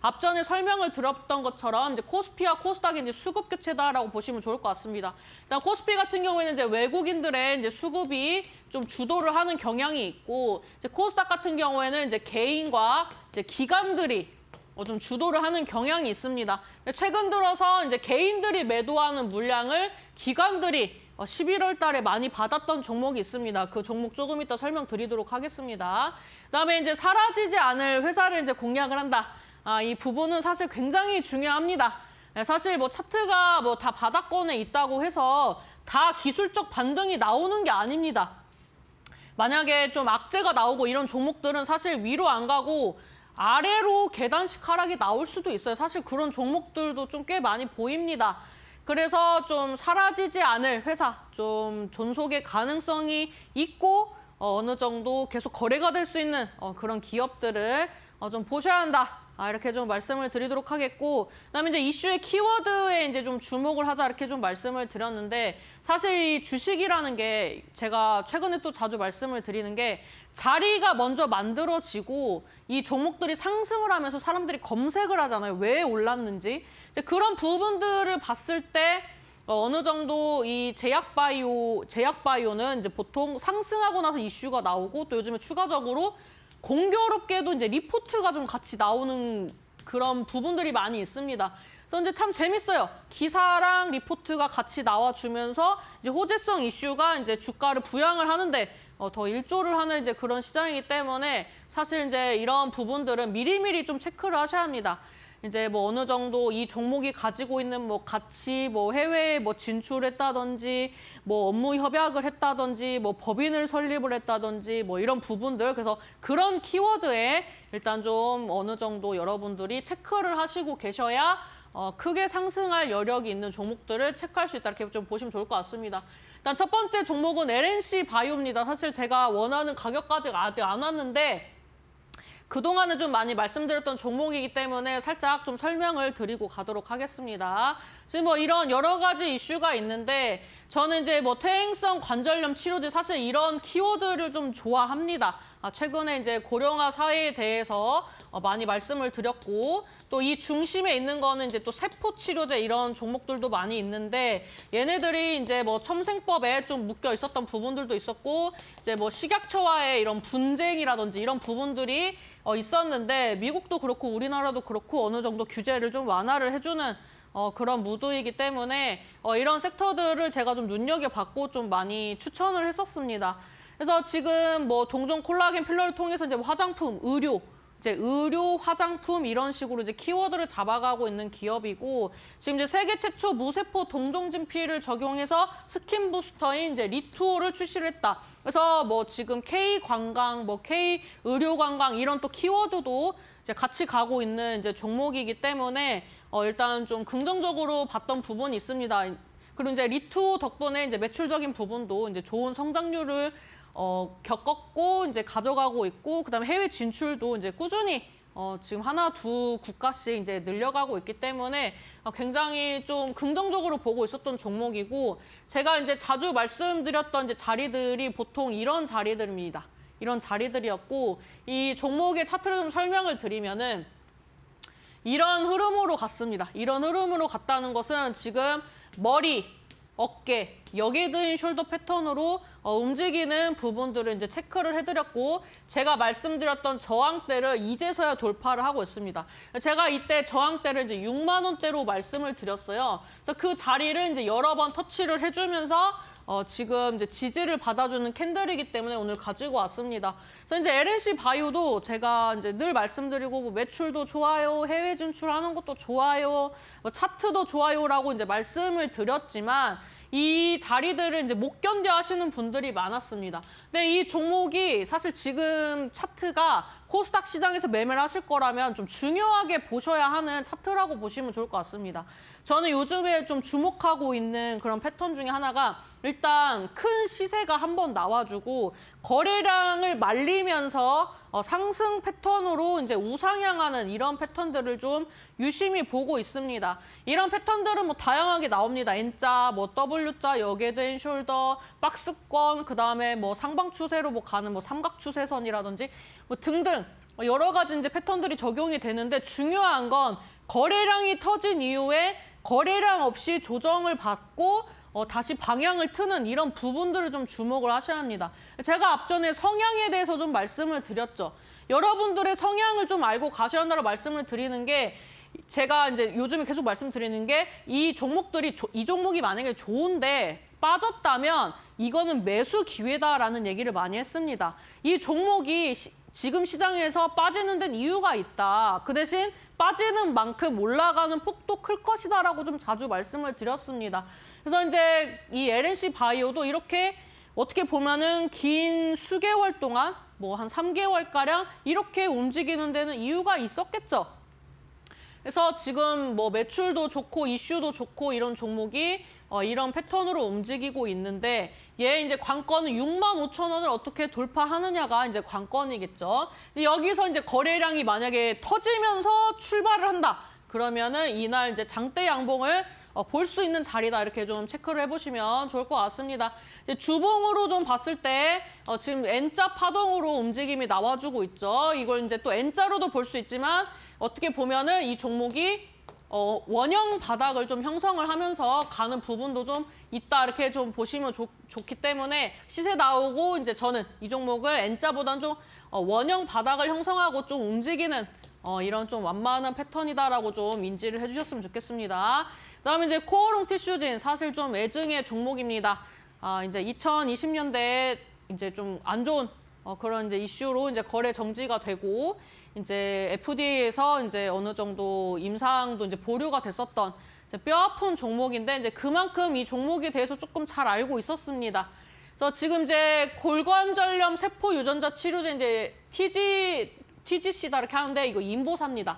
앞전에 설명을 드렸던 것처럼 이제 코스피와 코스닥이 이제 수급 교체다라고 보시면 좋을 것 같습니다. 일단 코스피 같은 경우에는 이제 외국인들의 이제 수급이 좀 주도를 하는 경향이 있고, 이제 코스닥 같은 경우에는 이제 개인과 이제 기관들이 좀 주도를 하는 경향이 있습니다. 최근 들어서 이제 개인들이 매도하는 물량을 기관들이 11월 달에 많이 받았던 종목이 있습니다. 그 종목 조금 이따 설명드리도록 하겠습니다. 그다음에 이제 사라지지 않을 회사를 이제 공략을 한다. 이 부분은 사실 굉장히 중요합니다. 사실 뭐 차트가 뭐 다 바닥권에 있다고 해서 다 기술적 반등이 나오는 게 아닙니다. 만약에 좀 악재가 나오고 이런 종목들은 사실 위로 안 가고 아래로 계단식 하락이 나올 수도 있어요. 사실 그런 종목들도 좀 꽤 많이 보입니다. 그래서 좀 사라지지 않을 회사, 좀 존속의 가능성이 있고 어느 정도 계속 거래가 될 수 있는 그런 기업들을 좀 보셔야 한다. 이렇게 좀 말씀을 드리도록 하겠고, 그다음에 이제 이슈의 키워드에 이제 좀 주목을 하자 이렇게 좀 말씀을 드렸는데, 사실 이 주식이라는 게 제가 최근에 또 자주 말씀을 드리는 게 자리가 먼저 만들어지고 이 종목들이 상승을 하면서 사람들이 검색을 하잖아요. 왜 올랐는지. 이제 그런 부분들을 봤을 때 어느 정도 이 제약바이오는 이제 보통 상승하고 나서 이슈가 나오고 또 요즘에 추가적으로 공교롭게도 이제 리포트가 좀 같이 나오는 그런 부분들이 많이 있습니다. 그래서 이제 참 재밌어요. 기사랑 리포트가 같이 나와주면서 이제 호재성 이슈가 이제 주가를 부양을 하는데 더 일조를 하는 이제 그런 시장이기 때문에 사실 이제 이런 부분들은 미리미리 좀 체크를 하셔야 합니다. 이제 뭐 어느 정도 이 종목이 가지고 있는 뭐 가치, 뭐 해외에 뭐 진출했다든지, 뭐 업무 협약을 했다든지, 뭐 법인을 설립을 했다든지, 뭐 이런 부분들. 그래서 그런 키워드에 일단 좀 어느 정도 여러분들이 체크를 하시고 계셔야 크게 상승할 여력이 있는 종목들을 체크할 수 있다. 이렇게 좀 보시면 좋을 것 같습니다. 일단 첫 번째 종목은 LNC 바이오입니다. 사실 제가 원하는 가격까지 아직 안 왔는데 그동안은 좀 많이 말씀드렸던 종목이기 때문에 살짝 좀 설명을 드리고 가도록 하겠습니다. 지금 뭐 이런 여러 가지 이슈가 있는데 저는 이제 뭐 퇴행성 관절염 치료제 사실 이런 키워드를 좀 좋아합니다. 최근에 이제 고령화 사회에 대해서 많이 말씀을 드렸고 또 이 중심에 있는 거는 이제 또 세포 치료제 이런 종목들도 많이 있는데 얘네들이 이제 뭐 첨생법에 좀 묶여 있었던 부분들도 있었고 이제 뭐 식약처와의 이런 분쟁이라든지 이런 부분들이 있었는데 미국도 그렇고 우리나라도 그렇고 어느 정도 규제를 좀 완화를 해주는 그런 무드이기 때문에 이런 섹터들을 제가 좀 눈여겨봤고 좀 많이 추천을 했었습니다. 그래서 지금 뭐 동종 콜라겐 필러를 통해서 이제 화장품, 의료, 화장품 이런 식으로 이제 키워드를 잡아가고 있는 기업이고 지금 이제 세계 최초 무세포 동종진피를 적용해서 스킨 부스터인 이제 리투오를 출시를 했다. 그래서 뭐 지금 K 관광, 뭐 K 의료 관광 이런 또 키워드도 이제 같이 가고 있는 이제 종목이기 때문에 일단 좀 긍정적으로 봤던 부분이 있습니다. 그리고 이제 리투오 덕분에 이제 매출적인 부분도 이제 좋은 성장률을 겪었고 이제 가져가고 있고 그다음에 해외 진출도 이제 꾸준히 지금 하나, 두 국가씩 이제 늘려가고 있기 때문에 굉장히 좀 긍정적으로 보고 있었던 종목이고 제가 이제 자주 말씀드렸던 이제 자리들이 보통 이런 자리들입니다. 이런 자리들이었고 이 종목의 차트를 좀 설명을 드리면은 이런 흐름으로 갔습니다. 이런 흐름으로 갔다는 것은 지금 머리, 어깨, 여기든 숄더 패턴으로 움직이는 부분들을 이제 체크를 해드렸고 제가 말씀드렸던 저항대를 이제서야 돌파를 하고 있습니다. 제가 이때 저항대를 이제 6만 원대로 말씀을 드렸어요. 그래서 그 자리를 이제 여러 번 터치를 해주면서 지금 이제 지지를 받아주는 캔들이기 때문에 오늘 가지고 왔습니다. 그래서 이제 LNC 바이오도 제가 이제 늘 말씀드리고 뭐 매출도 좋아요, 해외 진출하는 것도 좋아요, 뭐 차트도 좋아요라고 이제 말씀을 드렸지만 이 자리들을 이제 못 견뎌 하시는 분들이 많았습니다. 근데 이 종목이 사실 지금 차트가 코스닥 시장에서 매매를 하실 거라면 좀 중요하게 보셔야 하는 차트라고 보시면 좋을 것 같습니다. 저는 요즘에 좀 주목하고 있는 그런 패턴 중에 하나가 일단 큰 시세가 한번 나와주고 거래량을 말리면서 상승 패턴으로 이제 우상향하는 이런 패턴들을 좀 유심히 보고 있습니다. 이런 패턴들은 뭐 다양하게 나옵니다. N자, 뭐 W자, 역에든 숄더, 박스권, 그다음에 뭐 상방 추세로 뭐 가는 뭐 삼각 추세선이라든지 뭐 등등 여러 가지 이제 패턴들이 적용이 되는데 중요한 건 거래량이 터진 이후에 거래량 없이 조정을 받고 다시 방향을 트는 이런 부분들을 좀 주목을 하셔야 합니다. 제가 앞전에 성향에 대해서 좀 말씀을 드렸죠. 여러분들의 성향을 좀 알고 가셔야 한다고 말씀을 드리는 게 제가 이제 요즘에 계속 말씀드리는 게 이 종목들이 이 종목이 만약에 좋은데 빠졌다면 이거는 매수 기회다라는 얘기를 많이 했습니다. 이 종목이 지금 시장에서 빠지는 데는 이유가 있다. 그 대신 빠지는 만큼 올라가는 폭도 클 것이다라고 좀 자주 말씀을 드렸습니다. 그래서 이제 이 LNC 바이오도 이렇게 어떻게 보면은 긴 수개월 동안 뭐 한 3개월가량 이렇게 움직이는 데는 이유가 있었겠죠. 그래서 지금 뭐 매출도 좋고 이슈도 좋고 이런 종목이 이런 패턴으로 움직이고 있는데 얘 이제 관건은 65,000원을 어떻게 돌파하느냐가 이제 관건이겠죠. 여기서 이제 거래량이 만약에 터지면서 출발을 한다. 그러면은 이날 이제 장대 양봉을 볼 수 있는 자리다. 이렇게 좀 체크를 해보시면 좋을 것 같습니다. 이제 주봉으로 좀 봤을 때 지금 N자 파동으로 움직임이 나와주고 있죠. 이걸 이제 또 N자로도 볼 수 있지만 어떻게 보면은 이 종목이 원형 바닥을 좀 형성을 하면서 가는 부분도 좀 있다. 이렇게 좀 보시면 좋기 때문에 시세 나오고 이제 저는 이 종목을 N자보다는 좀 원형 바닥을 형성하고 좀 움직이는 이런 좀 완만한 패턴이다라고 좀 인지를 해주셨으면 좋겠습니다. 그다음에 이제 코어롱 티슈진 사실 좀 애증의 종목입니다. 이제 2020년대에 이제 좀 안 좋은 그런 이제 이슈로 이제 거래 정지가 되고 이제 FDA에서 이제 어느 정도 임상도 이제 보류가 됐었던 이제 뼈아픈 종목인데 이제 그만큼 이 종목에 대해서 조금 잘 알고 있었습니다. 그래서 지금 이제 골관절염 세포 유전자 치료제 이제 TGC다 이렇게 하는데 이거 인보사입니다.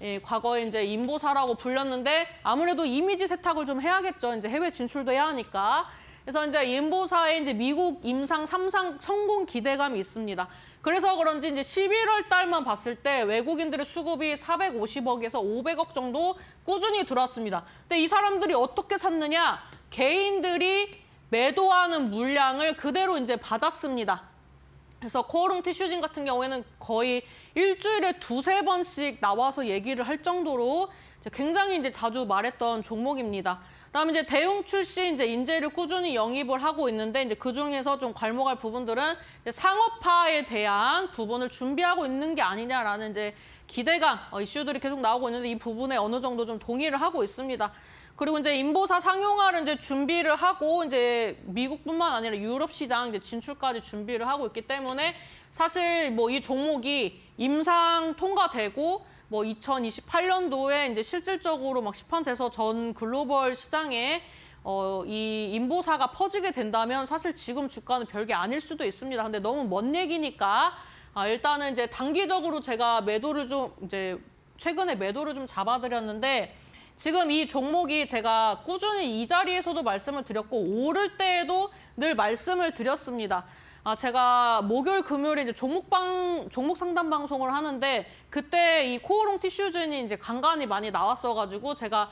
예, 과거에 이제 인보사라고 불렸는데 아무래도 이미지 세탁을 좀 해야겠죠. 이제 해외 진출도 해야 하니까. 그래서 이제 인보사의 이제 미국 임상 3상 성공 기대감이 있습니다. 그래서 그런지 이제 11월 달만 봤을 때 외국인들의 수급이 450억에서 500억 정도 꾸준히 들어왔습니다. 근데 이 사람들이 어떻게 샀느냐? 개인들이 매도하는 물량을 그대로 이제 받았습니다. 그래서 코어롱 티슈진 같은 경우에는 거의 일주일에 2~3번씩 나와서 얘기를 할 정도로 이제 굉장히 이제 자주 말했던 종목입니다. 그다음에 이제 대웅 출시 이제 인재를 꾸준히 영입을 하고 있는데 이제 그 중에서 좀 괄목할 부분들은 이제 상업화에 대한 부분을 준비하고 있는 게 아니냐라는 이제 기대감, 이슈들이 계속 나오고 있는데 이 부분에 어느 정도 좀 동의를 하고 있습니다. 그리고 이제 인보사 상용화를 이제 준비를 하고 이제 미국뿐만 아니라 유럽 시장 이제 진출까지 준비를 하고 있기 때문에 사실 뭐 이 종목이 임상 통과되고 뭐 2028년도에 이제 실질적으로 막 시판돼서 전 글로벌 시장에 이 인보사가 퍼지게 된다면 사실 지금 주가는 별게 아닐 수도 있습니다. 근데 너무 먼 얘기니까 일단은 이제 단기적으로 제가 매도를 좀 이제 최근에 매도를 좀 잡아드렸는데 지금 이 종목이 제가 꾸준히 이 자리에서도 말씀을 드렸고 오를 때에도 늘 말씀을 드렸습니다. 제가 목요일, 금요일에 이제 종목 상담 방송을 하는데 그때 이 코어롱 티슈진이 이제 간간히 많이 나왔어가지고 제가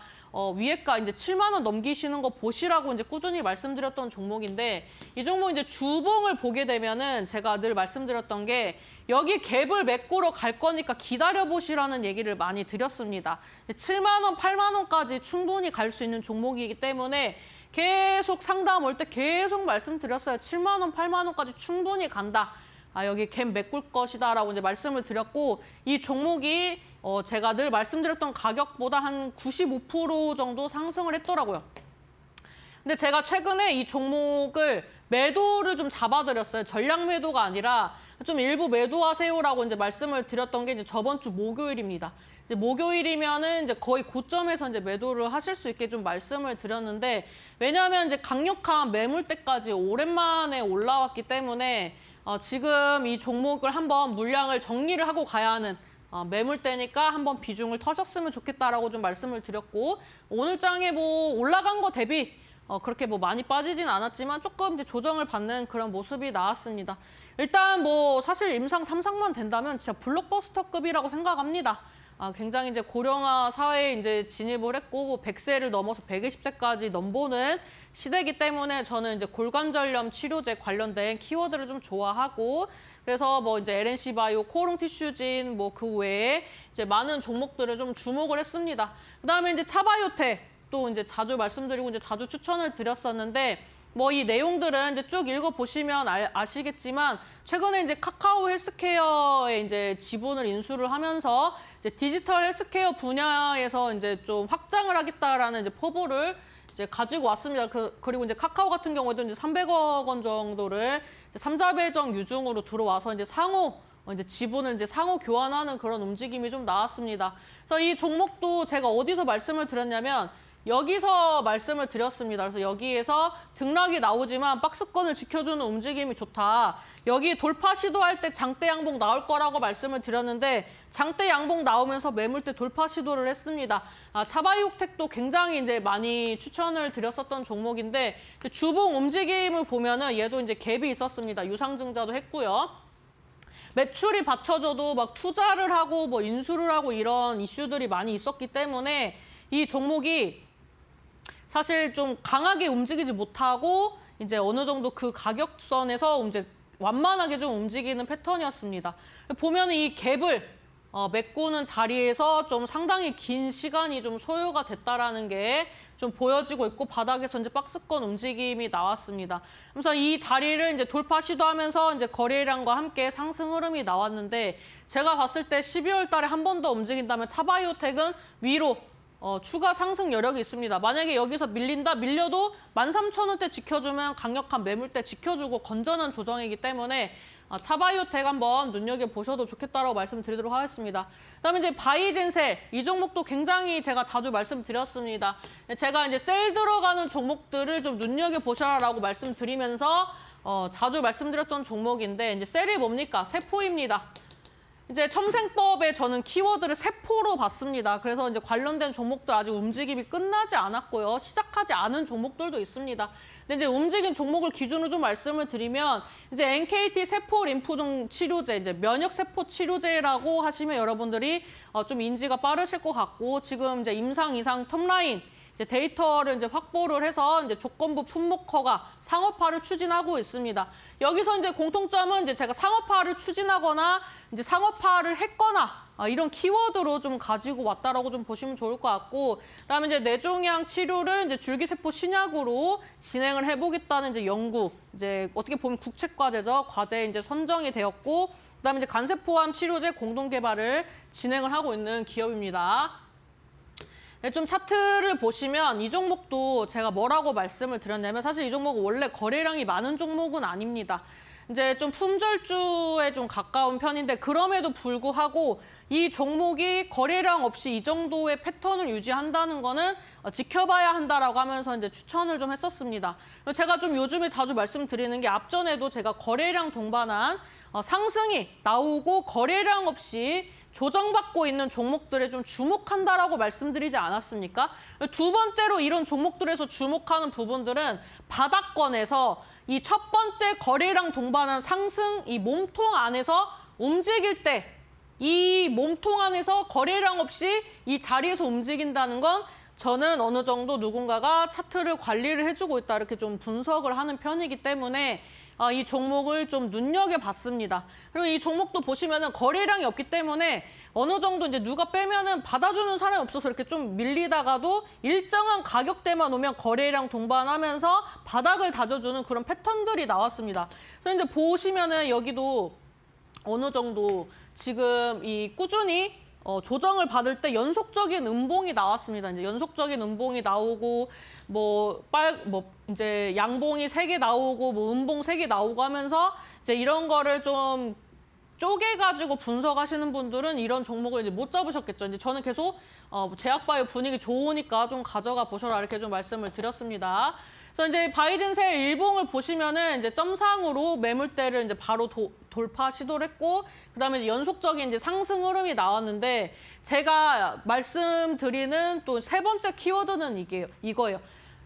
위에가 이제 7만 원 넘기시는 거 보시라고 이제 꾸준히 말씀드렸던 종목인데 이 종목 이제 주봉을 보게 되면은 제가 늘 말씀드렸던 게 여기 갭을 메꾸러 갈 거니까 기다려 보시라는 얘기를 많이 드렸습니다. 7만 원, 8만 원까지 충분히 갈 수 있는 종목이기 때문에 계속 상담 올 때 계속 말씀드렸어요. 7만 원, 8만 원까지 충분히 간다. 여기 갭 메꿀 것이다라고 이제 말씀을 드렸고 이 종목이 제가 늘 말씀드렸던 가격보다 한 95% 정도 상승을 했더라고요. 근데 제가 최근에 이 종목을 매도를 좀 잡아드렸어요. 전량 매도가 아니라 좀 일부 매도하세요라고 이제 말씀을 드렸던 게 이제 저번 주 목요일입니다. 이제 목요일이면은 이제 거의 고점에서 이제 매도를 하실 수 있게 좀 말씀을 드렸는데 왜냐하면 이제 강력한 매물대까지 오랜만에 올라왔기 때문에 지금 이 종목을 한번 물량을 정리를 하고 가야 하는 매물대니까 한번 비중을 터셨으면 좋겠다라고 좀 말씀을 드렸고 오늘 장에 뭐 올라간 거 대비 그렇게 뭐 많이 빠지진 않았지만 조금 이제 조정을 받는 그런 모습이 나왔습니다. 일단 뭐 사실 임상 3상만 된다면 진짜 블록버스터급이라고 생각합니다. 굉장히 이제 고령화 사회에 이제 진입을 했고 100세를 넘어서 120세까지 넘보는 시대이기 때문에 저는 이제 골관절염 치료제 관련된 키워드를 좀 좋아하고 그래서 뭐 이제 LNC 바이오, 코오롱 티슈진 뭐 그 외에 이제 많은 종목들을 좀 주목을 했습니다. 그다음에 이제 차바이오텍 또 이제 자주 말씀드리고 이제 자주 추천을 드렸었는데 뭐 이 내용들은 이제 쭉 읽어보시면 아시겠지만 최근에 이제 카카오 헬스케어에 이제 지분을 인수를 하면서 이제 디지털 헬스케어 분야에서 이제 좀 확장을 하겠다라는 이제 포부를 이제 가지고 왔습니다. 그리고 이제 카카오 같은 경우에도 이제 300억 원 정도를 이제 3자 배정 유중으로 들어와서 이제 상호 이제 지분을 이제 상호 교환하는 그런 움직임이 좀 나왔습니다. 그래서 이 종목도 제가 어디서 말씀을 드렸냐면 여기서 말씀을 드렸습니다. 그래서 여기에서 등락이 나오지만 박스권을 지켜주는 움직임이 좋다. 여기 돌파 시도할 때 장대 양봉 나올 거라고 말씀을 드렸는데 장대 양봉 나오면서 매물대 돌파 시도를 했습니다. 차바이오텍도 굉장히 이제 많이 추천을 드렸었던 종목인데 주봉 움직임을 보면은 얘도 이제 갭이 있었습니다. 유상증자도 했고요. 매출이 받쳐져도 막 투자를 하고 뭐 인수를 하고 이런 이슈들이 많이 있었기 때문에 이 종목이 사실 좀 강하게 움직이지 못하고 이제 어느 정도 그 가격선에서 이제 완만하게 좀 움직이는 패턴이었습니다. 보면 이 갭을 메꾸는 자리에서 좀 상당히 긴 시간이 좀 소요가 됐다라는 게 좀 보여지고 있고 바닥에서 이제 박스권 움직임이 나왔습니다. 그래서 이 자리를 이제 돌파 시도하면서 이제 거래량과 함께 상승 흐름이 나왔는데 제가 봤을 때 12월 달에 한 번 더 움직인다면 차바이오텍은 위로 추가 상승 여력이 있습니다. 만약에 여기서 밀려도 13,000원대 지켜주면 강력한 매물대 지켜주고 건전한 조정이기 때문에 차바이오텍 한번 눈여겨보셔도 좋겠다라고 말씀드리도록 하겠습니다. 그다음에 이제 바이젠셀, 이 종목도 굉장히 제가 자주 말씀드렸습니다. 제가 이제 셀 들어가는 종목들을 좀 눈여겨보셔라라고 말씀드리면서 자주 말씀드렸던 종목인데 이제 셀이 뭡니까? 세포입니다. 이제 첨생법에 저는 키워드를 세포로 봤습니다. 그래서 이제 관련된 종목들 아직 움직임이 끝나지 않았고요. 시작하지 않은 종목들도 있습니다. 근데 이제 움직인 종목을 기준으로 좀 말씀을 드리면 이제 NKT 세포 림프종 치료제, 이제 면역 세포 치료제라고 하시면 여러분들이 좀 인지가 빠르실 것 같고 지금 이제 임상 이상 톱라인 이제 데이터를 이제 확보를 해서 이제 조건부 품목허가 상업화를 추진하고 있습니다. 여기서 이제 공통점은 이제 제가 상업화를 추진하거나 이제 상업화를 했거나 이런 키워드로 좀 가지고 왔다라고 좀 보시면 좋을 것 같고, 그다음에 이제 뇌종양 치료를 이제 줄기세포 신약으로 진행을 해보겠다는 이제 연구, 이제 어떻게 보면 국책과제죠. 과제에 이제 선정이 되었고, 그다음에 이제 간세포암 치료제 공동 개발을 진행을 하고 있는 기업입니다. 네, 좀 차트를 보시면 이 종목도 제가 뭐라고 말씀을 드렸냐면 사실 이 종목은 원래 거래량이 많은 종목은 아닙니다. 이제 좀 품절주에 좀 가까운 편인데 그럼에도 불구하고 이 종목이 거래량 없이 이 정도의 패턴을 유지한다는 거는 지켜봐야 한다라고 하면서 이제 추천을 좀 했었습니다. 제가 좀 요즘에 자주 말씀드리는 게 앞전에도 제가 거래량 동반한 상승이 나오고 거래량 없이 조정받고 있는 종목들에 좀 주목한다라고 말씀드리지 않았습니까? 두 번째로 이런 종목들에서 주목하는 부분들은 바닥권에서 이 첫 번째 거래량 동반한 상승, 이 몸통 안에서 움직일 때 이 몸통 안에서 거래량 없이 이 자리에서 움직인다는 건 저는 어느 정도 누군가가 차트를 관리를 해주고 있다 이렇게 좀 분석을 하는 편이기 때문에 이 종목을 좀 눈여겨봤습니다. 그리고 이 종목도 보시면은 거래량이 없기 때문에 어느 정도 이제 누가 빼면은 받아주는 사람이 없어서 이렇게 좀 밀리다가도 일정한 가격대만 오면 거래량 동반하면서 바닥을 다져주는 그런 패턴들이 나왔습니다. 그래서 이제 보시면은 여기도 어느 정도 지금 이 꾸준히 조정을 받을 때 연속적인 음봉이 나왔습니다. 이제 연속적인 음봉이 나오고 이제 양봉이 3개 나오고 음봉 3개 나오고 하면서 이제 이런 거를 좀 쪼개가지고 분석하시는 분들은 이런 종목을 이제 못 잡으셨겠죠. 이제 저는 계속 제약바이오 분위기 좋으니까 좀 가져가 보셔라 이렇게 좀 말씀을 드렸습니다. 그래서 이제 바이든셀 일봉을 보시면은 이제 점상으로 매물대를 이제 바로 돌파 시도를 했고, 그다음에 이제 연속적인 이제 상승 흐름이 나왔는데 제가 말씀드리는 또 세 번째 키워드는 이거예요.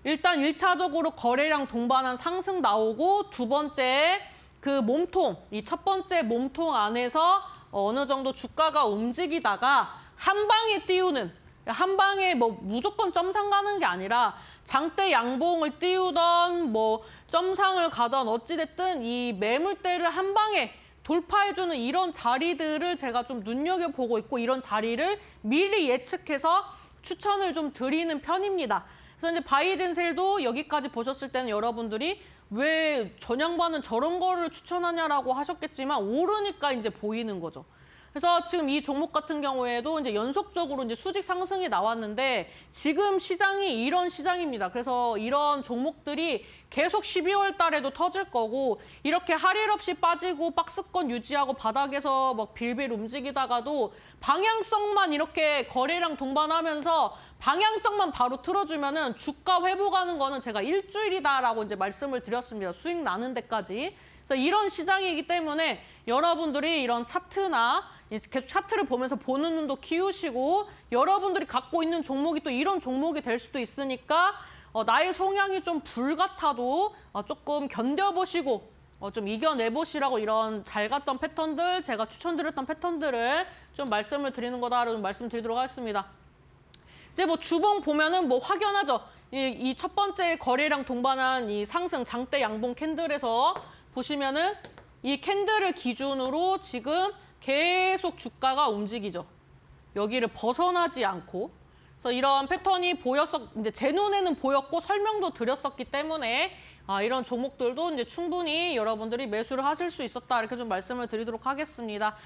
일단 1차적으로 거래량 동반한 상승 나오고 두 번째 그 몸통, 이 첫 번째 몸통 안에서 어느 정도 주가가 움직이다가 한 방에 띄우는, 한 방에 뭐 무조건 점상 가는 게 아니라 장대 양봉을 띄우던 뭐 점상을 가던 어찌됐든 이 매물대를 한 방에 돌파해주는 이런 자리들을 제가 좀 눈여겨보고 있고 이런 자리를 미리 예측해서 추천을 좀 드리는 편입니다. 그래서 이제 바이든셀도 여기까지 보셨을 때는 여러분들이 왜 전양반은 저런 거를 추천하냐라고 하셨겠지만 오르니까 이제 보이는 거죠. 그래서 지금 이 종목 같은 경우에도 이제 연속적으로 이제 수직 상승이 나왔는데 지금 시장이 이런 시장입니다. 그래서 이런 종목들이 계속 12월 달에도 터질 거고 이렇게 할 일 없이 빠지고 박스권 유지하고 바닥에서 막 빌빌 움직이다가도 방향성만 이렇게 거래량 동반하면서 방향성만 바로 틀어주면은 주가 회복하는 거는 제가 일주일이다라고 이제 말씀을 드렸습니다. 수익 나는 데까지. 그래서 이런 시장이기 때문에 여러분들이 이런 차트나 계속 차트를 보면서 보는 눈도 키우시고 여러분들이 갖고 있는 종목이 또 이런 종목이 될 수도 있으니까 나의 성향이 좀 불같아도 조금 견뎌보시고 좀 이겨내보시라고 이런 잘 갔던 패턴들, 제가 추천드렸던 패턴들을 좀 말씀을 드리는 거다라고 좀 말씀드리도록 하겠습니다. 이제 뭐 주봉 보면은 뭐 확연하죠. 이 첫 번째 거래량 동반한 이 상승 장대 양봉 캔들에서 보시면은 이 캔들을 기준으로 지금 계속 주가가 움직이죠. 여기를 벗어나지 않고. 그래서 이런 패턴이 이제 제 눈에는 보였고 설명도 드렸었기 때문에 이런 종목들도 이제 충분히 여러분들이 매수를 하실 수 있었다 이렇게 좀 말씀을 드리도록 하겠습니다.